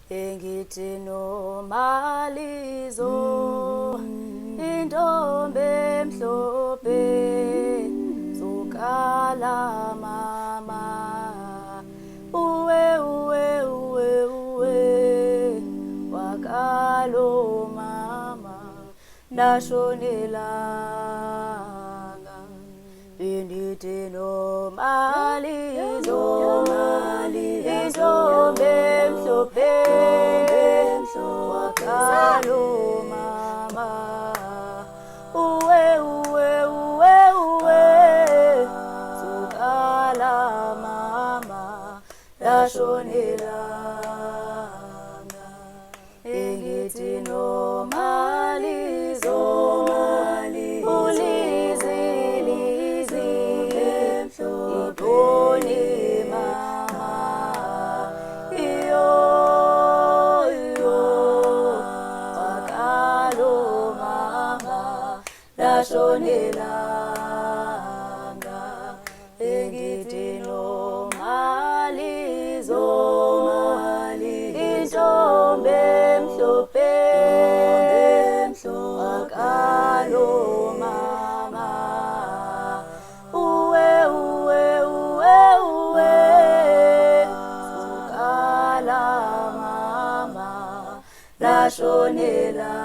engithi nomalizo intombi emhlophe zokala mama uwe wakalo mama nashonelanga bendithi nomalizo intombi emhlophe wakalo mama uwe zokala mama nashonelanga engithi nomalizo ulizi iponi mama iyo wakalo mama nashonelanga engithi nomalizo intombi emhlophe wakalo mama uwe zokala mama nashonelanga